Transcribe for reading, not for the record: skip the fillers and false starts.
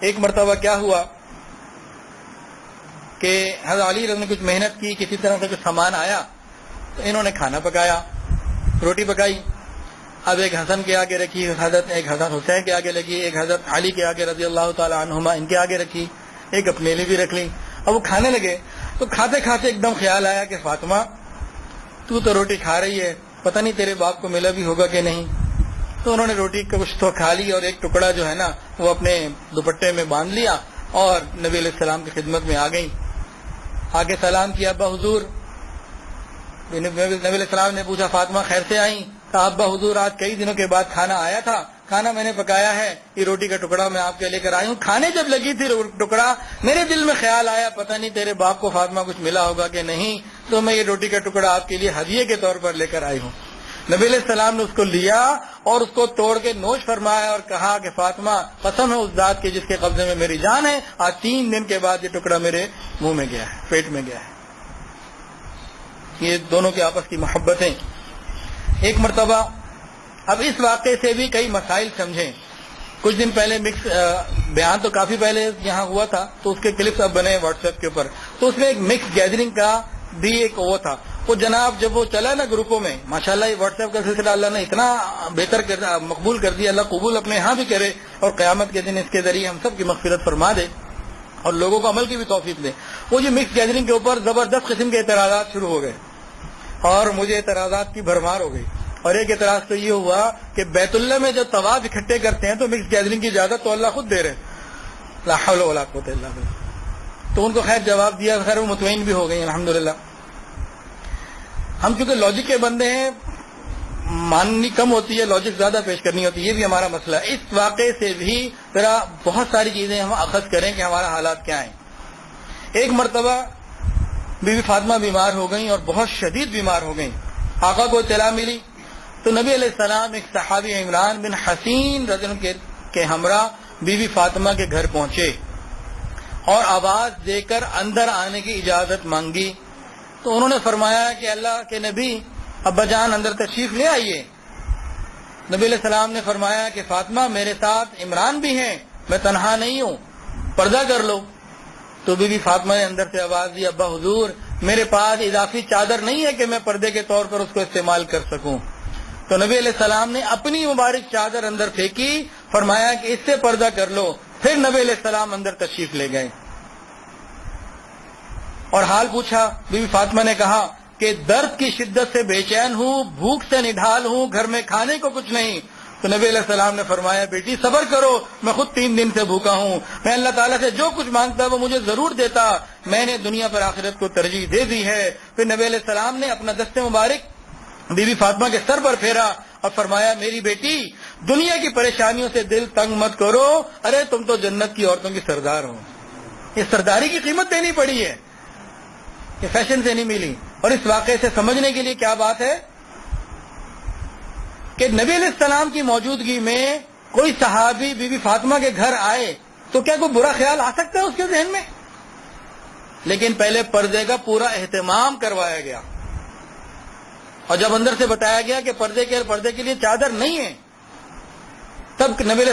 ایک مرتبہ کیا ہوا کہ حضرت علی رضی اللہ عنہ نے کچھ محنت کی، کسی طرح سے کچھ سامان آیا تو انہوں نے کھانا پکایا، روٹی پکائی. اب ایک حسن کے آگے رکھی حضرت، ایک حسن حسین کے آگے رکھی، ایک حضرت علی کے آگے رضی اللہ تعالی عنہما ان کے آگے رکھی، ایک اپنے لیے بھی رکھ لی. اب وہ کھانے لگے تو کھاتے کھاتے ایک دم خیال آیا کہ فاطمہ تو روٹی کھا رہی ہے، پتہ نہیں تیرے باپ کو ملا بھی ہوگا کہ نہیں. تو انہوں نے روٹی کا کچھ تو کھا لی اور ایک ٹکڑا جو ہے نا وہ اپنے دوپٹے میں باندھ لیا اور نبی علیہ السلام کی خدمت میں آ گئی. آگے سلام کیا، ابا حضور. نبی علیہ السلام نے پوچھا فاطمہ خیر سے آئیں؟ کہا ابا حضور آج کئی دنوں کے بعد کھانا آیا تھا، کھانا میں نے پکایا ہے، یہ روٹی کا ٹکڑا میں آپ کے لے کر آئی ہوں. کھانے جب لگی تھی ٹکڑا میرے دل میں خیال آیا پتہ نہیں تیرے باپ کو فاطمہ کچھ ملا ہوگا کہ نہیں، تو میں یہ روٹی کا ٹکڑا آپ کے لیے ہدیے کے طور پر لے کر آئی ہوں. نبی علیہ السلام نے اس کو لیا اور اس کو توڑ کے نوش فرمایا اور کہا کہ فاطمہ قسم ہے اس ذات کی جس کے قبضے میں میری جان ہے، آج 3 دن کے بعد یہ ٹکڑا میرے منہ میں گیا ہے، پیٹ میں گیا ہے. یہ دونوں کے آپس کی محبتیں. ایک مرتبہ اب اس واقعے سے بھی کئی مسائل سمجھیں. کچھ دن پہلے مکس بیان تو کافی پہلے یہاں ہوا تھا تو اس کے کلپس اب بنے واٹس ایپ کے اوپر، تو اس میں ایک مکس گیدرنگ کا بھی ایک وہ تھا. وہ جناب جب وہ چلا نا گروپوں میں، ماشاءاللہ یہ واٹس ایپ کا سلسلہ اللہ نے اتنا بہتر مقبول کر دیا، اللہ قبول اپنے ہاں بھی کرے اور قیامت کے دن اس کے ذریعے ہم سب کی مغفرت فرما دے اور لوگوں کو عمل کی بھی توفیق دے. وہ جو مکس گیدرنگ کے اوپر زبردست قسم کے اعتراضات شروع ہو گئے اور مجھے اعتراضات کی بھرمار ہو گئی. اور ایک اعتراض تو یہ ہوا کہ بیت اللہ میں جب طواف اکٹھے کرتے ہیں تو مکس گیدرنگ کی اجازت تو اللہ خود دے رہے، لا حول ولا قوت الا باللہ. تو ان کو خیر جواب دیا، خیر وہ مطمئن بھی ہو گئی الحمدللہ. ہم چونکہ لاجک کے بندے ہیں، ماننی کم ہوتی ہے، لاجک زیادہ پیش کرنی ہوتی ہے، یہ بھی ہمارا مسئلہ ہے. اس واقعے سے بھی ذرا بہت ساری چیزیں ہم اخذ کریں کہ ہمارا حالات کیا ہیں. ایک مرتبہ بی بی فاطمہ بیمار ہو گئیں اور بہت شدید بیمار ہو گئیں. آقا کو اطلاع ملی تو نبی علیہ السلام ایک صحابی عمران بن حسین رضی اللہ عنہ کے ہمراہ بی بی فاطمہ کے گھر پہنچے اور آواز دے کر اندر آنے کی اجازت مانگی. تو انہوں نے فرمایا کہ اللہ کے نبی ابا جان اندر تشریف لے آئیے. نبی علیہ السلام نے فرمایا کہ فاطمہ میرے ساتھ عمران بھی ہیں، میں تنہا نہیں ہوں، پردہ کر لو. تو بی بی فاطمہ نے اندر سے آواز دی ابا حضور میرے پاس اضافی چادر نہیں ہے کہ میں پردے کے طور پر اس کو استعمال کر سکوں. تو نبی علیہ السلام نے اپنی مبارک چادر اندر پھینکی، فرمایا کہ اس سے پردہ کر لو. پھر نبی علیہ السلام اندر تشریف لے گئے اور حال پوچھا. بی بی فاطمہ نے کہا کہ درد کی شدت سے بے چین ہوں، بھوک سے نڈھال ہوں، گھر میں کھانے کو کچھ نہیں. تو نبی علیہ السلام نے فرمایا بیٹی صبر کرو، میں خود 3 دن سے بھوکا ہوں، میں اللہ تعالیٰ سے جو کچھ مانگتا وہ مجھے ضرور دیتا، میں نے دنیا پر آخرت کو ترجیح دے دی ہے. پھر نبی علیہ السلام نے اپنا دست مبارک بی بی فاطمہ کے سر پر پھیرا اور فرمایا میری بیٹی دنیا کی پریشانیوں سے دل تنگ مت کرو، ارے تم تو جنت کی عورتوں کی سردار ہو. یہ سرداری کی قیمت دینی پڑی ہے، یہ فیشن سے نہیں ملی. اور اس واقعے سے سمجھنے کے لیے کیا بات ہے کہ نبی علیہ السلام کی موجودگی میں کوئی صحابی بی بی فاطمہ کے گھر آئے تو کیا کوئی برا خیال آ سکتا ہے اس کے ذہن میں؟ لیکن پہلے پردے کا پورا اہتمام کروایا گیا اور جب اندر سے بتایا گیا کہ پردے کے لیے چادر نہیں ہے، تب نبی